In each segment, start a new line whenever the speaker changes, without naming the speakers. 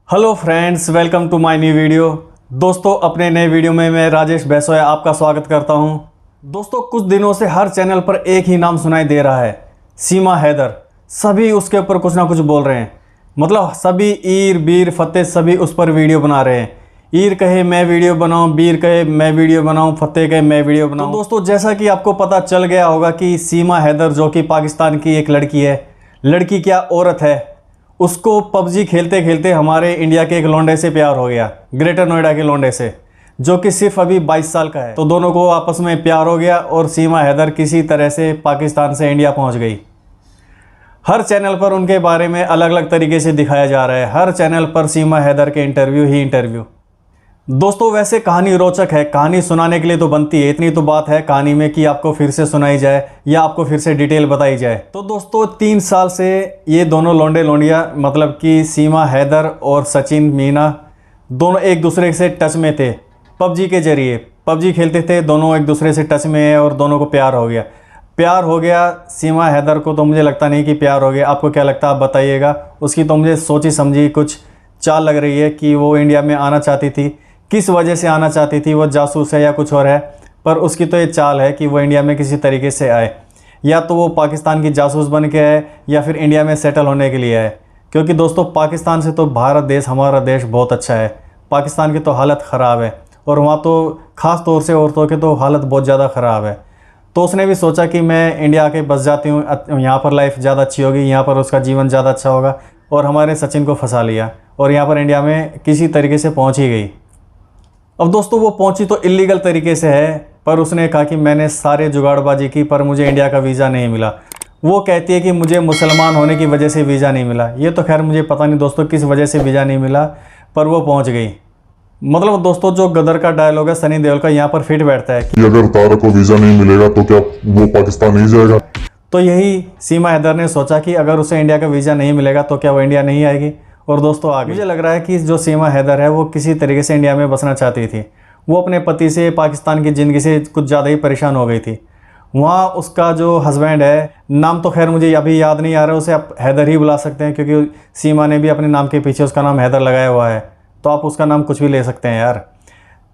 Hello friends, welcome to my new video. दोस्तों, अपने नए वीडियो में मैं राजेश बैसोया आपका स्वागत करता हूं। दोस्तों, कुछ दिनों से हर चैनल पर एक ही नाम सुनाई दे रहा है, सीमा हैदर। सभी उसके ऊपर कुछ ना कुछ बोल रहे हैं। मतलब सभी ईर बीर फतेह सभी उस पर वीडियो बना रहे हैं। ईर कहे मैं वीडियो बनाऊं, बीर कहे मैं वीडियो बनाऊं, फतेह कहे मैं वीडियो बनाऊं। तो दोस्तों, जैसा कि आपको पता चल गया होगा कि सीमा हैदर जो कि पाकिस्तान की एक लड़की है, लड़की क्या औरत है, उसको पबजी खेलते खेलते हमारे इंडिया के एक लौंडे से प्यार हो गया, ग्रेटर नोएडा के लौंडे से, जो कि सिर्फ अभी 22 साल का है। तो दोनों को आपस में प्यार हो गया और सीमा हैदर किसी तरह से पाकिस्तान से इंडिया पहुंच गई। हर चैनल पर उनके बारे में अलग अलग तरीके से दिखाया जा रहा है। हर चैनल पर सीमा हैदर के इंटरव्यू ही इंटरव्यू। दोस्तों, वैसे कहानी रोचक है, कहानी सुनाने के लिए तो बनती है। इतनी तो बात है कहानी में कि आपको फिर से सुनाई जाए या आपको फिर से डिटेल बताई जाए। तो दोस्तों, 3 साल से ये दोनों लौंडे लौंडिया, मतलब कि सीमा हैदर और सचिन मीना, दोनों एक दूसरे से टच में थे। पबजी के जरिए पबजी खेलते थे, दोनों एक दूसरे से टच में है और दोनों को प्यार हो गया। प्यार हो गया सीमा हैदर को तो मुझे लगता नहीं कि प्यार हो गया। आपको क्या लगता है, आप बताइएगा। उसकी तो मुझे सोची समझी कुछ चाल लग रही है कि वो इंडिया में आना चाहती थी। किस वजह से आना चाहती थी, वो जासूस है या कुछ और है, पर उसकी तो ये चाल है कि वो इंडिया में किसी तरीके से आए। या तो वो पाकिस्तान की जासूस बन के आए या फिर इंडिया में सेटल होने के लिए आए। क्योंकि दोस्तों, पाकिस्तान से तो भारत देश, हमारा देश बहुत अच्छा है। पाकिस्तान की तो हालत ख़राब है और वहाँ तो ख़ास तौर से औरतों की तो हालत बहुत ज़्यादा ख़राब है। तो उसने भी सोचा कि मैं इंडिया आके बस जाती हूँ, यहाँ पर लाइफ ज़्यादा अच्छी होगी, यहाँ पर उसका जीवन ज़्यादा अच्छा होगा। और हमारे सचिन को फंसा लिया और यहाँ पर इंडिया में किसी तरीके से पहुँच ही गई। अब दोस्तों, वो पहुंची तो इलीगल तरीके से है, पर उसने कहा कि मैंने सारे जुगाड़बाजी की पर मुझे इंडिया का वीज़ा नहीं मिला। वो कहती है कि मुझे मुसलमान होने की वजह से वीज़ा नहीं मिला। ये तो खैर मुझे पता नहीं दोस्तों किस वजह से वीज़ा नहीं मिला, पर वो पहुंच गई। मतलब दोस्तों, जो गदर का डायलॉग है सनी देओल का, यहाँ पर फिट बैठता है
कि अगर तारा को वीजा नहीं मिलेगा तो क्या वो पाकिस्तान नहीं जाएगा।
तो यही सीमा हैदर ने सोचा कि अगर उसे इंडिया का वीज़ा नहीं मिलेगा तो क्या वो इंडिया नहीं आएगी। और दोस्तों, आगे मुझे लग रहा है कि जो सीमा हैदर है वो किसी तरीके से इंडिया में बसना चाहती थी। वो अपने पति से, पाकिस्तान की ज़िंदगी से कुछ ज़्यादा ही परेशान हो गई थी। वहाँ उसका जो हस्बैंड है, नाम तो खैर मुझे अभी याद नहीं आ रहा, उसे आप हैदर ही बुला सकते हैं, क्योंकि सीमा ने भी अपने नाम के पीछे उसका नाम हैदर लगाया हुआ है। तो आप उसका नाम कुछ भी ले सकते हैं यार।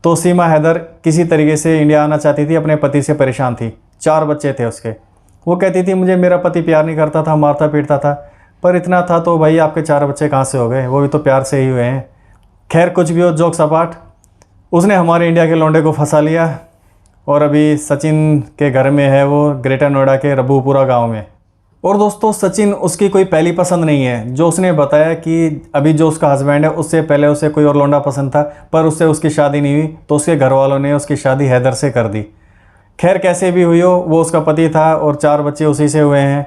तो सीमा हैदर किसी तरीके से इंडिया आना चाहती थी, अपने पति से परेशान थी। 4 बच्चे थे उसके। वो कहती थी मुझे मेरा पति प्यार नहीं करता था, मारता पीटता था। पर इतना था तो भाई आपके 4 बच्चे कहाँ से हो गए, वो भी तो प्यार से ही हुए हैं। खैर कुछ भी हो, जोक्स अपार्ट, उसने हमारे इंडिया के लौंडे को फंसा लिया और अभी सचिन के घर में है, वो ग्रेटर नोएडा के रबूपुरा गांव में। और दोस्तों, सचिन उसकी कोई पहली पसंद नहीं है। जो उसने बताया कि अभी जो उसका हस्बैंड है, उससे पहले उसे कोई और लौंडा पसंद था, पर उससे उसकी शादी नहीं हुई, तो उसके घर वालों ने उसकी शादी हैदर से कर दी। खैर कैसे भी हुई हो, वो उसका पति था और 4 बच्चे उसी से हुए हैं।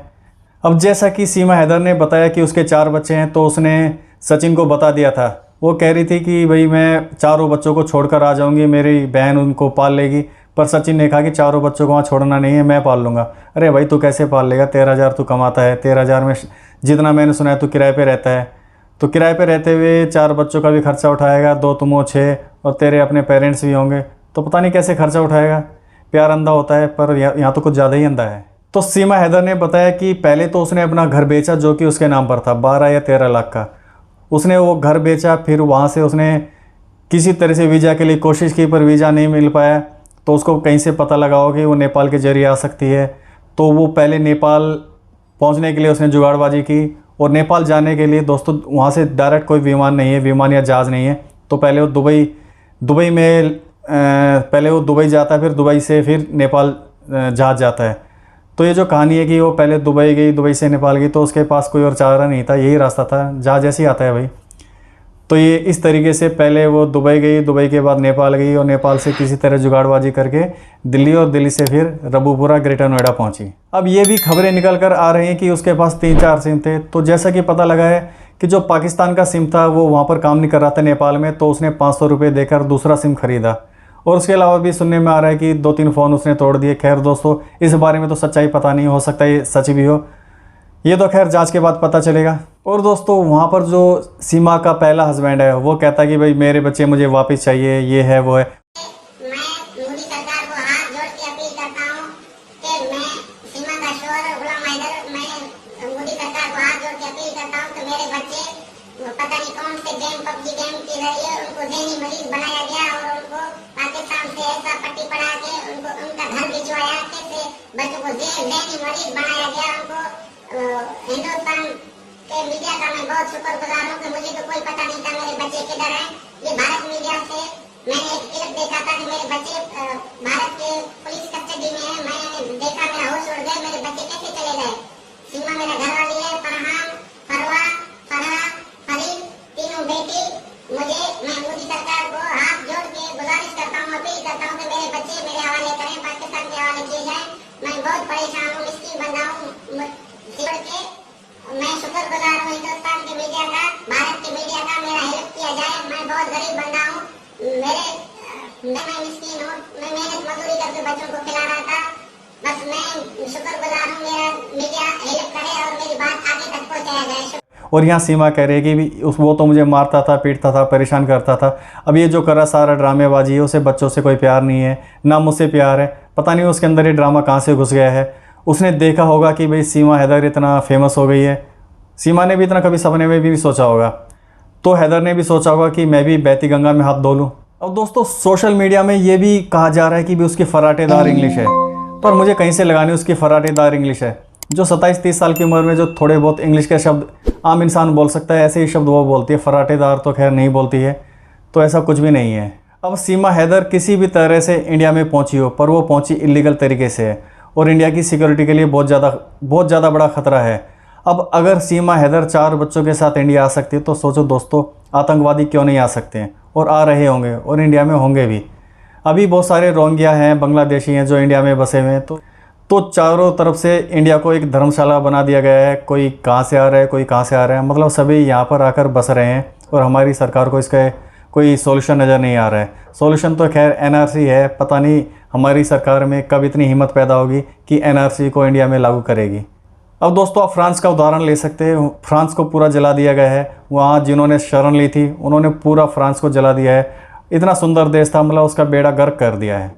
अब जैसा कि सीमा हैदर ने बताया कि उसके 4 बच्चे हैं, तो उसने सचिन को बता दिया था। वो कह रही थी कि भाई मैं चारों बच्चों को छोड़कर आ जाऊंगी, मेरी बहन उनको पाल लेगी। पर सचिन ने कहा कि चारों बच्चों को वहाँ छोड़ना नहीं है, मैं पाल लूँगा। अरे भाई, तू कैसे पाल लेगा, 13,000 तू कमाता है, 13,000 में जितना मैंने सुना है तू किराए पे रहता है। तो किराए पे रहते हुए 4 बच्चों का भी खर्चा उठाएगा, 2 तुम हो 6, और तेरे अपने पेरेंट्स भी होंगे, तो पता नहीं कैसे खर्चा उठाएगा। प्यार अंधा होता है, पर यहाँ तो कुछ ज़्यादा ही अंधा है। तो सीमा हैदर ने बताया कि पहले तो उसने अपना घर बेचा, जो कि उसके नाम पर था, 12 या 13 लाख का। उसने वो घर बेचा, फिर वहाँ से उसने किसी तरह से वीज़ा के लिए कोशिश की, पर वीज़ा नहीं मिल पाया। तो उसको कहीं से पता लगा हो कि वो नेपाल के जरिए आ सकती है। तो वो पहले नेपाल पहुँचने के लिए उसने जुगाड़बाजी की। और नेपाल जाने के लिए दोस्तों, वहाँ से डायरेक्ट कोई विमान नहीं है, विमान या जहाज़ नहीं है। तो पहले वो दुबई में पहले वो दुबई जाता है, फिर दुबई से फिर नेपाल जहाज़ जाता है। तो ये जो कहानी है कि वो पहले दुबई गई, दुबई से नेपाल गई, तो उसके पास कोई और चारा नहीं था, यही रास्ता था, जहाज़ जैसे ही आता है भाई। तो ये इस तरीके से पहले वो दुबई गई, दुबई के बाद नेपाल गई, और नेपाल से किसी तरह जुगाड़बाजी करके दिल्ली, और दिल्ली से फिर रबूपुरा ग्रेटर नोएडा पहुंची। अब ये भी खबरें निकल कर आ रही हैं कि उसके पास 3-4 सिम थे। तो जैसा कि पता लगा है कि जो पाकिस्तान का सिम था वो वहाँ पर काम नहीं कर रहा था नेपाल में, तो उसने 500 रुपये देकर दूसरा सिम खरीदा। और उसके अलावा भी सुनने में आ रहा है कि 2-3 फ़ोन उसने तोड़ दिए। खैर दोस्तों, इस बारे में तो सच्चाई पता नहीं, हो सकता है ये सच भी हो, ये तो खैर जांच के बाद पता चलेगा। और दोस्तों, वहाँ पर जो सीमा का पहला हस्बैंड है, वो कहता है कि भाई मेरे बच्चे मुझे वापस चाहिए, ये है वो है।
मैं मोदी सरकार को हाथ जोड़ के अपील करता हूँ कि मैं सीमा का शोहर गुलाम हैदर, मैं मोदी सरकार को हाथ जोड़ के अपील करता हूँ कि मेरे बच्चे पता नहीं कौन से गेम पबजी गेम के जरिए उनको जहनी मरीज बनाया गया और उनको पाकिस्तान से ऐसा पट्टी पड़ा के उनको उनका घर भिजवाया, कैसे बच्चों को जहनी मरीज बनाया गया उनको। हिंदुस्तान के मीडिया का मैं बहुत शुक्रगुजार हूँ कि मुझे तो कोई पता नहीं था मेरे बच्चे किधर हैं। ये भारत मीडिया से मैंने एक क्लिप देखा था कि मेरे बच्चे भारत के पुलिस कस्टडी में है। मैंने देखा, मेरा होश उड़ गया, मेरे बच्चे कैसे चले गए। सीमा मेरा घर वाली है, फरहान, फरवा, फरहा, फरीद, तीनों बेटी। मैं मोदी सरकार को हाथ जोड़ के गुजारिश करता हूँ, अपील करता हूँ कि मेरे बच्चे मेरे हवाले करें, पाकिस्तान के हवाले किए जाए। मैं बहुत परेशान हूँ, मिस्किन बंदा हूँ। मैं शुक्रगुजार हूँ हिंदुस्तान के मीडिया का, भारत के मीडिया का, मेरा हेल्प किया जाए। मैं बहुत गरीब बंदा हूँ, मैं मिस्किन हूँ, मैं मेहनत मजदूरी करके बच्चों को खिला रहा था। बस मैं शुक्रगुजार हूँ, मेरा मीडिया हेल्प करे और मेरी बात आगे तक पहुँचाया जाए।
और यहाँ सीमा कह रही है कि वो तो मुझे मारता था, पीटता था, परेशान करता था। अब ये जो कर रहा सारा ड्रामेबाजी है, उसे बच्चों से कोई प्यार नहीं है, ना मुझसे प्यार है। पता नहीं उसके अंदर ये ड्रामा कहाँ से घुस गया है। उसने देखा होगा कि भाई सीमा हैदर इतना फेमस हो गई है। सीमा ने भी इतना कभी सपने में भी नहीं सोचा होगा, तो हैदर ने भी सोचा होगा कि मैं भी बहती गंगा में हाथ धो लूँ। अब दोस्तों सोशल मीडिया में ये भी कहा जा रहा है कि भी उसकी फराटेदार इंग्लिश है, पर मुझे कहीं से लगानी उसकी फराटेदार इंग्लिश है। जो 27-30 साल की उम्र में जो थोड़े बहुत इंग्लिश के शब्द आम इंसान बोल सकता है, ऐसे ही शब्द वो बोलती है। फराटेदार तो खैर नहीं बोलती है, तो ऐसा कुछ भी नहीं है। अब सीमा हैदर किसी भी तरह से इंडिया में पहुंची हो, पर वो पहुंची इलीगल तरीके से है और इंडिया की सिक्योरिटी के लिए बहुत ज़्यादा बड़ा ख़तरा है। अब अगर सीमा हैदर 4 बच्चों के साथ इंडिया आ सकती है, तो सोचो दोस्तों आतंकवादी क्यों नहीं आ सकते हैं, और आ रहे होंगे और इंडिया में होंगे भी। अभी बहुत सारे रोहिंग्या हैं, बांग्लादेशी हैं जो इंडिया में बसे हुए हैं। तो चारों तरफ से इंडिया को एक धर्मशाला बना दिया गया है। कोई कहाँ से आ रहा है, कोई कहाँ से आ रहा है, मतलब सभी यहाँ पर आकर बस रहे हैं और हमारी सरकार को इसका कोई सॉल्यूशन नज़र नहीं आ रहा है। सॉल्यूशन तो खैर एनआरसी है। पता नहीं हमारी सरकार में कब इतनी हिम्मत पैदा होगी कि एनआरसी को इंडिया में लागू करेगी। अब दोस्तों आप फ्रांस का उदाहरण ले सकते हैं। फ्रांस को पूरा जला दिया गया है। वहाँ जिन्होंने शरण ली थी उन्होंने पूरा फ्रांस को जला दिया है। इतना सुंदर देश था, मतलब उसका बेड़ा गर्क कर दिया है।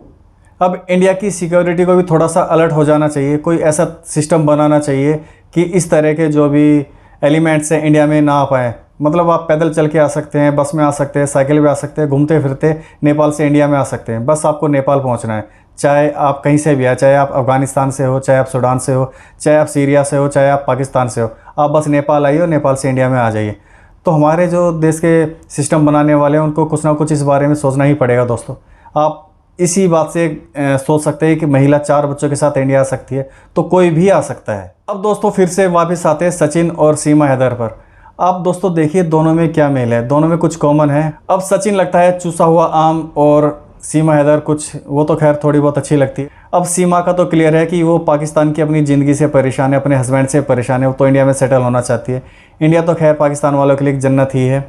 अब इंडिया की सिक्योरिटी को भी थोड़ा सा अलर्ट हो जाना चाहिए। कोई ऐसा सिस्टम बनाना चाहिए कि इस तरह के जो भी एलिमेंट्स हैं इंडिया में ना आ पाएँ। मतलब आप पैदल चल के आ सकते हैं, बस में आ सकते हैं, साइकिल पे आ सकते हैं, घूमते फिरते नेपाल से इंडिया में आ सकते हैं। बस आपको नेपाल पहुंचना है, चाहे आप कहीं से भी आए, चाहे आप अफ़गानिस्तान से हो, चाहे आप सूडान से हो, चाहे आप सीरिया से हो, चाहे आप पाकिस्तान से हो। आप बस नेपाल आइए और नेपाल से इंडिया में आ जाइए। तो हमारे जो देश के सिस्टम बनाने वाले हैं उनको कुछ ना कुछ इस बारे में सोचना ही पड़ेगा दोस्तों। आप इसी बात से सोच सकते हैं कि महिला 4 बच्चों के साथ इंडिया आ सकती है, तो कोई भी आ सकता है। अब दोस्तों फिर से वापस आते हैं सचिन और सीमा हैदर पर। आप दोस्तों देखिए दोनों में क्या मेल है, दोनों में कुछ कॉमन है। अब सचिन लगता है चूसा हुआ आम और सीमा हैदर कुछ, वो तो खैर थोड़ी बहुत अच्छी लगती है। अब सीमा का तो क्लियर है कि वो पाकिस्तान की अपनी ज़िंदगी से परेशान है, अपने हस्बैंड से परेशान है, वो तो इंडिया में सेटल होना चाहती है। इंडिया तो खैर पाकिस्तान वालों के लिए एक जन्नत ही है।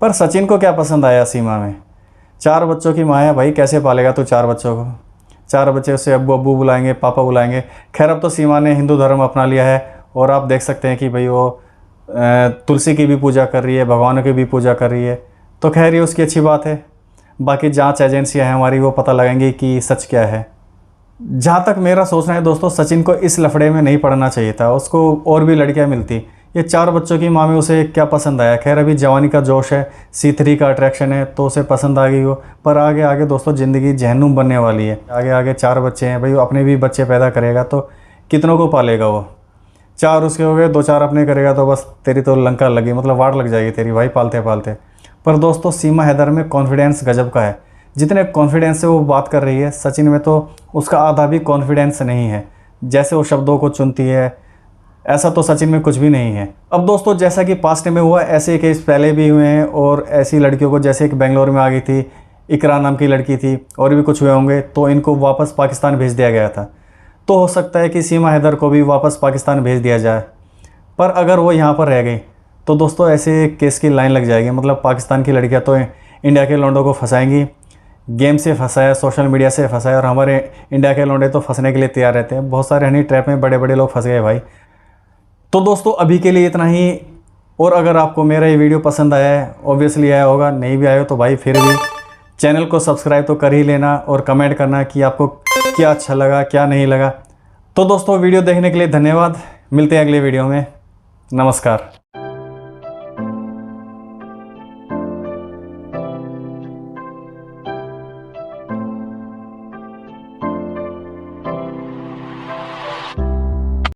पर सचिन को क्या पसंद आया सीमा में? 4 बच्चों की माँ है भाई, कैसे पालेगा तू 4 बच्चों को? 4 बच्चे उसे अब्बू अब्बू बुलाएंगे, पापा बुलाएंगे। खैर अब तो सीमा ने हिंदू धर्म अपना लिया है और आप देख सकते हैं कि भाई वो तुलसी की भी पूजा कर रही है, भगवानों की भी पूजा कर रही है। तो खैर ये उसकी अच्छी बात है। बाकी जांच एजेंसियां हैं हमारी, वो पता लगाएंगी कि सच क्या है। जहाँ तक मेरा सोचना है दोस्तों, सचिन को इस लफड़े में नहीं पड़ना चाहिए था। उसको और भी लड़कियां मिलती। ये 4 बच्चों की माँ में उसे क्या पसंद आया? खैर अभी जवानी का जोश है, C3 का अट्रैक्शन है, तो उसे पसंद आ गई वो। पर आगे आगे दोस्तों ज़िंदगी जहन्नुम बनने वाली है। आगे आगे 4 बच्चे हैं भाई, वो अपने भी बच्चे पैदा करेगा तो कितनों को पालेगा वो? 4 उसके हो गए, 2-4 अपने करेगा तो बस तेरी तो लंका लगी, मतलब वाट लग जाएगी तेरी भाई पालते पालते। पर दोस्तों सीमा हैदर में कॉन्फिडेंस गजब का है। जितने कॉन्फिडेंस से वो बात कर रही है, सचिन में तो उसका आधा भी कॉन्फिडेंस नहीं है। जैसे वो शब्दों को चुनती है, ऐसा तो सचिन में कुछ भी नहीं है। अब दोस्तों जैसा कि पास्ट में हुआ, ऐसे केस पहले भी हुए हैं और ऐसी लड़कियों को, जैसे कि बेंगलोर में आ गई थी इकरा नाम की लड़की थी, और भी कुछ हुए होंगे, तो इनको वापस पाकिस्तान भेज दिया गया था। तो हो सकता है कि सीमा हैदर को भी वापस पाकिस्तान भेज दिया जाए। पर अगर वो यहाँ पर रह गई तो दोस्तों ऐसे केस की लाइन लग जाएगी। मतलब पाकिस्तान की लड़कियाँ तो इंडिया के लौंडों को फंसाएंगी। गेम से फंसाया, सोशल मीडिया से फंसाया, और हमारे इंडिया के लौंडे तो फंसने के लिए तैयार रहते हैं। बहुत सारे हनी ट्रैप में बड़े बड़े लोग फंस गए भाई। तो दोस्तों अभी के लिए इतना ही। और अगर आपको मेरा ये वीडियो पसंद आया है, ऑब्वियसली आया होगा, नहीं भी आया हो तो भाई फिर भी चैनल को सब्सक्राइब तो कर ही लेना और कमेंट करना कि आपको क्या अच्छा लगा, क्या नहीं लगा। तो दोस्तों वीडियो देखने के लिए धन्यवाद। मिलते हैं अगले वीडियो में। नमस्कार।